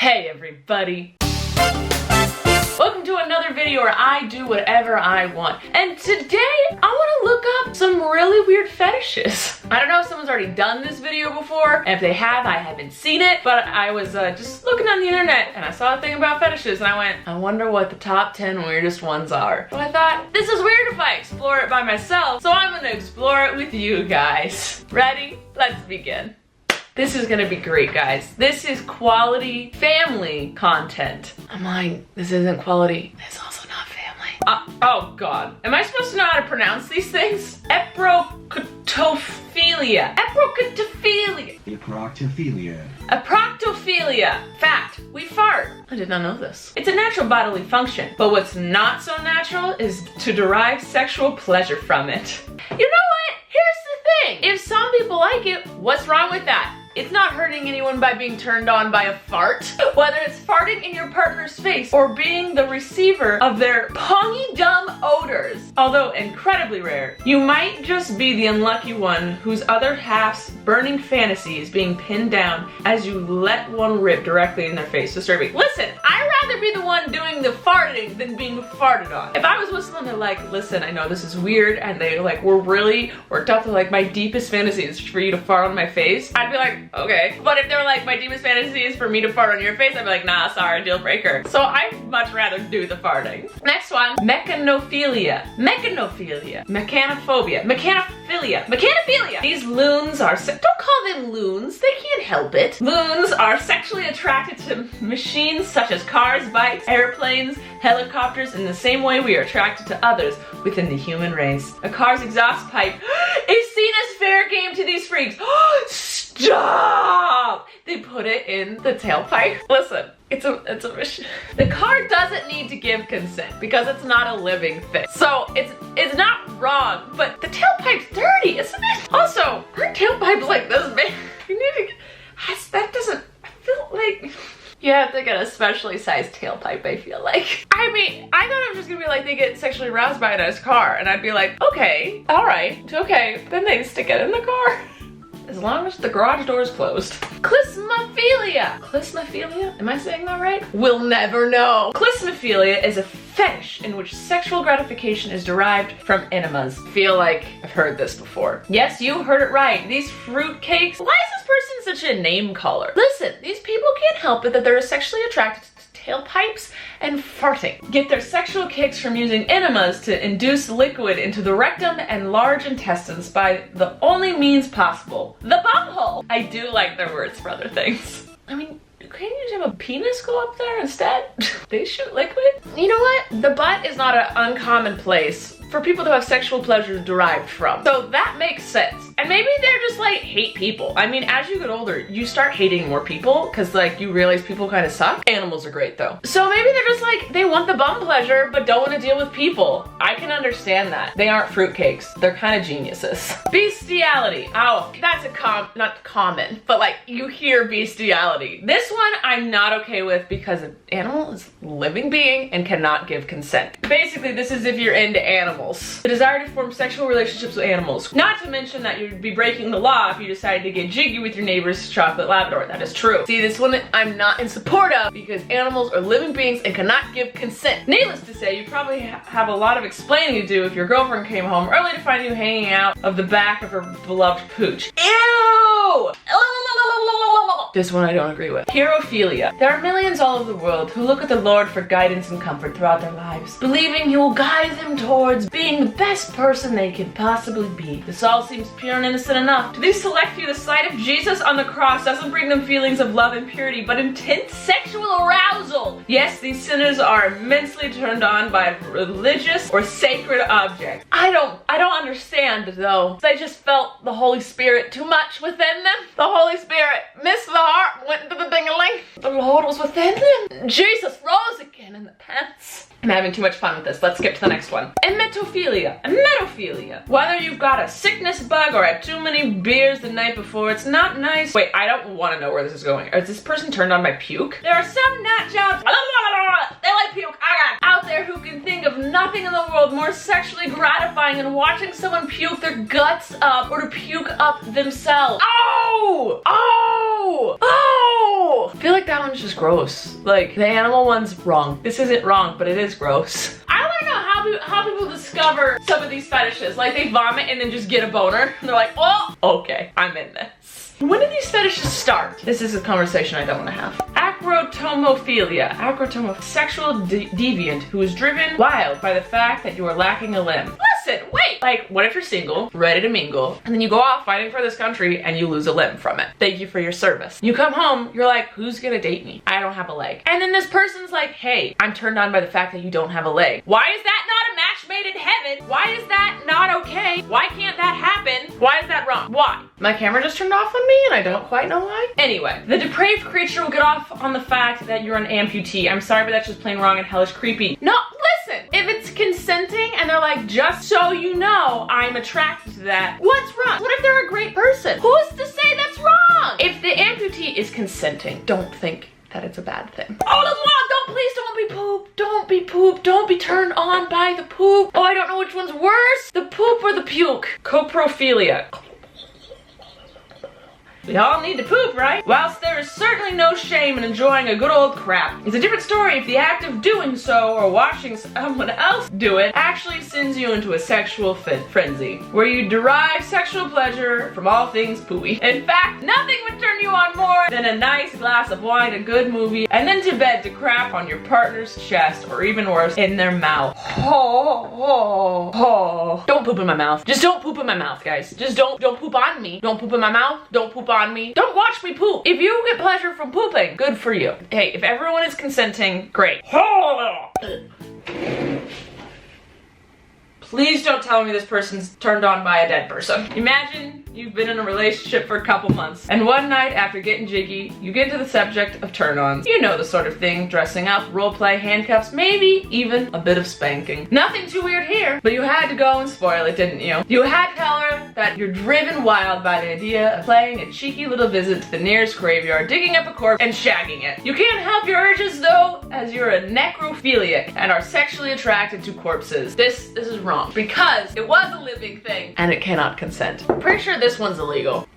Hey everybody! Welcome to another video where I do whatever I want. And today, I want to look up some really weird fetishes. I don't know if someone's already done this video before, and if they have, I haven't seen it, but I was just looking on the internet, and I saw a thing about fetishes, and I went, I wonder what the top 10 weirdest ones are. So I thought, this is weird if I explore it by myself, so I'm gonna explore it with you guys. Ready? Let's begin. This is gonna be great, guys. This is quality family content. I'm lying, this isn't quality. It's also not family. Oh God. Am I supposed to know how to pronounce these things? Eproctophilia. Eproctophilia. Eproctophilia. Eproctophilia. Fact, we fart. I did not know this. It's a natural bodily function, but what's not so natural is to derive sexual pleasure from it. You know what? Here's the thing. If some people like it, what's wrong with that? It's not hurting anyone by being turned on by a fart. Whether it's farting in your partner's face or being the receiver of their pongy dumb odors, although incredibly rare, you might just be the unlucky one whose other half's burning fantasy is being pinned down as you let one rip directly in their face, disturbing. Listen, I'd rather be the one doing the farting than being farted on. If I was with someone that like, listen, I know this is weird, and they like were really worked up to like, my deepest fantasy is for you to fart on my face, I'd be like, okay. But if they're like, my deepest fantasy is for me to fart on your face, I'd be like, nah, sorry, deal breaker. So I'd much rather do the farting. Next one, mechanophilia. Mechanophilia. Mechanophobia. Mechanophilia. Mechanophilia. These loons are, don't call them loons, they can't help it. Loons are sexually attracted to machines such as cars, bikes, airplanes, helicopters, in the same way we are attracted to others within the human race. A car's exhaust pipe is seen as fair game to these freaks. Stop! They put it in the tailpipe. Listen, it's a machine. The car doesn't need to give consent because it's not a living thing. So it's not wrong, but the tailpipe's dirty, isn't it? Also, her tailpipe's like this big. You need to, that doesn't, I feel like, you have to get a specially sized tailpipe, I feel like. I mean, I thought it was just gonna be like they get sexually aroused by a nice car, and I'd be like, okay, all right, okay, then they stick it in the car. As long as the garage door is closed. Clismophilia. Clismophilia? Am I saying that right? We'll never know. Clismophilia is a fetish in which sexual gratification is derived from enemas. I feel like I've heard this before. Yes, you heard it right. These fruit cakes. Why is this person such a name caller? Listen, these people can't help it that they're sexually attracted to tailpipes and farting. Get their sexual kicks from using enemas to induce liquid into the rectum and large intestines by the only means possible, the bumhole. I do like their words for other things. I mean, can't you just have a penis go up there instead? They shoot liquid? You know what? The butt is not an uncommon place for people to have sexual pleasure derived from. So that makes sense. And maybe they're just like hate people. I mean, as you get older, you start hating more people because like you realize people kind of suck. Animals are great though. So maybe they're just like, they want the bum pleasure but don't want to deal with people. I can understand that. They aren't fruitcakes. They're kind of geniuses. Bestiality. Oh, that's not common, but like you hear bestiality. This one I'm not okay with because an animal is a living being and cannot give consent. Basically, this is if you're into animals. The desire to form sexual relationships with animals. Not to mention that you'd be breaking the law if you decided to get jiggy with your neighbor's chocolate Labrador. That is true. See, this one I'm not in support of because animals are living beings and cannot give consent. Needless to say, you probably have a lot of explaining to do if your girlfriend came home early to find you hanging out of the back of her beloved pooch. Ew! This one I don't agree with. Herophilia. There are millions all over the world who look at the Lord for guidance and comfort throughout their lives, believing He will guide them towards being the best person they can possibly be. This all seems pure and innocent enough. To these select few, the sight of Jesus on the cross doesn't bring them feelings of love and purity, but intense sexual arousal. Yes, these sinners are immensely turned on by religious or sacred objects. I don't understand though. They just felt the Holy Spirit too much within them. The Holy Spirit missed the heart, went into the ding-a-ling. The Lord was within them. Jesus rose again in the pants. I'm having too much fun with this. Let's skip to the next one. Emetophilia. Emetophilia. Whether you've got a sickness bug or had too many beers the night before, it's not nice. Wait, I don't want to know where this is going. Is this person turned on by puke? There are some nut jobs, they like puke, out there who can think of nothing in the world more sexually gratifying than watching someone puke their guts up or to puke up themselves. Oh! Oh! Oh! I feel like that one's just gross. Like, the animal one's wrong. This isn't wrong, but it is gross. I want to know how people discover some of these fetishes. Like, they vomit and then just get a boner. And they're like, oh, okay, I'm in this. When did these fetishes start? This is a conversation I don't want to have. Acrotomophilia. Sexual deviant who is driven wild by the fact that you are lacking a limb. Listen, wait. Like, what if you're single, ready to mingle, and then you go off fighting for this country and you lose a limb from it? Thank you for your service. You come home, you're like, who's gonna date me? I don't have a leg. And then this person's like, hey, I'm turned on by the fact that you don't have a leg. Why is that not a match made in heaven? Why is that not okay? Why can't that happen? Why is that wrong? Why? My camera just turned off on me and I don't quite know why. Anyway, the depraved creature will get off on the fact that you're an amputee. I'm sorry, but that's just plain wrong and hellish creepy. No, listen, if it's consenting and they're like, just so you know, I'm attracted to that, what's wrong? What if they're a great person? Who's to say that's wrong? If the amputee is consenting, don't think that it's a bad thing. Oh, that's wrong. Please don't be poop. Don't be poop. Don't be turned on by the poop. Oh, I don't know which one's worse, the poop or the puke. Coprophilia. We all need to poop, right? Whilst there is certainly no shame in enjoying a good old crap, it's a different story if the act of doing so or watching someone else do it actually sends you into a sexual frenzy, where you derive sexual pleasure from all things pooey. In fact, nothing would turn you on more than a nice glass of wine, a good movie, and then to bed to crap on your partner's chest, or even worse, in their mouth. Don't poop in my mouth. Just don't poop in my mouth, guys. Just don't poop on me. Don't poop in my mouth. Don't poop on me. Don't watch me poop. If you get pleasure from pooping, good for you. Hey, if everyone is consenting, great. Please don't tell me this person's turned on by a dead person. Imagine you've been in a relationship for a couple months, and one night after getting jiggy, you get to the subject of turn-ons. You know the sort of thing, dressing up, roleplay, handcuffs, maybe even a bit of spanking. Nothing too weird here, but you had to go and spoil it, didn't you? You had to tell her that you're driven wild by the idea of playing a cheeky little visit to the nearest graveyard, digging up a corpse, and shagging it. You can't help your urges though, as you're a necrophiliac and are sexually attracted to corpses. This is wrong, because it was a living thing and it cannot consent. I'm pretty sure this one's illegal.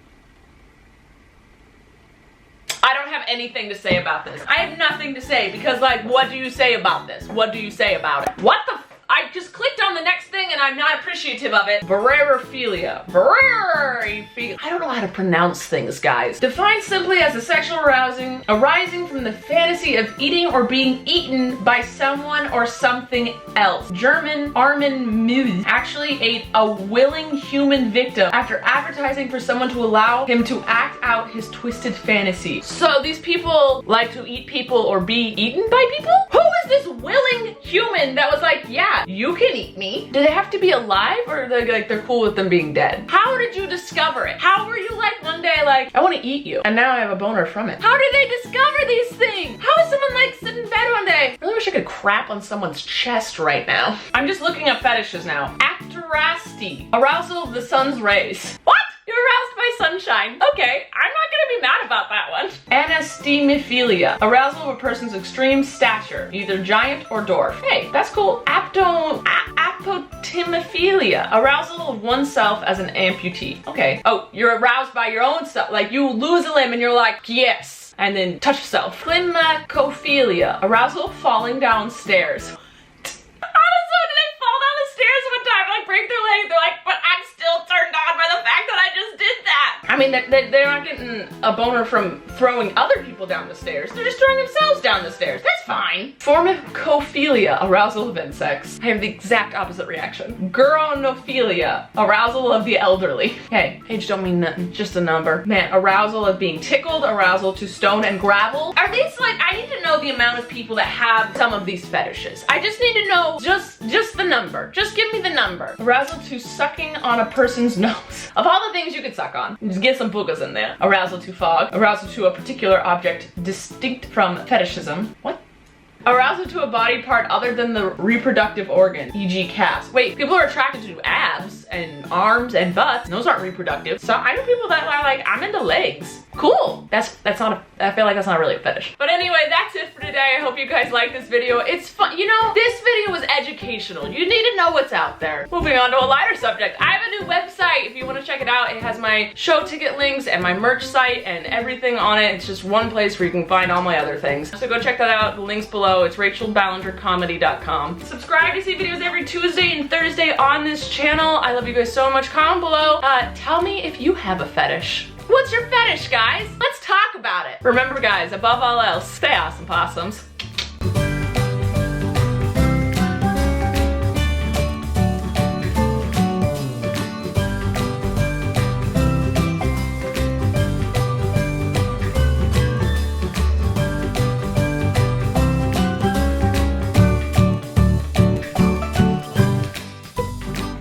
I don't have anything to say about this. I have nothing to say because, like, what do you say about this? What do you say about it? What the I just clicked on the next thing and I'm not appreciative of it. Philia. I don't know how to pronounce things, guys. Defined simply as a sexual arising from the fantasy of eating or being eaten by someone or something else. German Armin Mühe actually ate a willing human victim after advertising for someone to allow him to act out his twisted fantasy. So these people like to eat people or be eaten by people? Who is this willing human that was like, yeah, you can eat me? Do they have to be alive, or they're cool with them being dead? How did you discover it? How were you like one day like, I want to eat you, and now I have a boner from it? How did they discover these things? How is someone like sitting in bed one day? I really wish I could crap on someone's chest right now. I'm just looking up fetishes now. Actorasti, arousal of the sun's rays. What? You're aroused by sunshine. Okay, I'm not gonna be mad about that one. Anestemophilia, arousal of a person's extreme stature, either giant or dwarf. Hey, that's cool. Apotemophilia, arousal of oneself as an amputee. Okay. Oh, you're aroused by your own self. Like, you lose a limb and you're like, yes, and then touch yourself. Climacophilia, arousal of falling downstairs. Like, break their leg, they're like, but I'm still turned on by the fact that I just did that. I mean, they're not getting a boner from throwing other people down the stairs. They're just throwing themselves down the stairs. That's fine. Formicophilia, arousal of insects. I have the exact opposite reaction. Guronophilia, arousal of the elderly. Hey, age don't mean nothing, just a number. Man, arousal of being tickled, arousal to stone and gravel. Are these like, I need to know the amount of people that have some of these fetishes. I just need to know just the number. Just give me the number. Arousal to sucking on a person's nose. Of all the things you could suck on, just get some bukas in there. Arousal to fog. Arousal to a particular object distinct from fetishism. What? Arousal to a body part other than the reproductive organ, e.g. calves. Wait, people are attracted to abs and arms and butts. Those aren't reproductive. So I know people that are like, I'm into legs. Cool. That's not I feel like that's not really a fetish. But anyway, that's it for today. I hope you guys like this video. It's fun. You know, this video was educational. You need to know what's out there. Moving on to a lighter subject. I have a new website if you want to check it out. It has my show ticket links and my merch site and everything on it. It's just one place where you can find all my other things. So go check that out. The link's below. It's RachelBallingerComedy.com. Subscribe to see videos every Tuesday and Thursday on this channel. I love you guys so much. Comment below. Tell me if you have a fetish. What's your fetish, guys? Let's talk about it. Remember, guys, above all else, stay awesome, possums.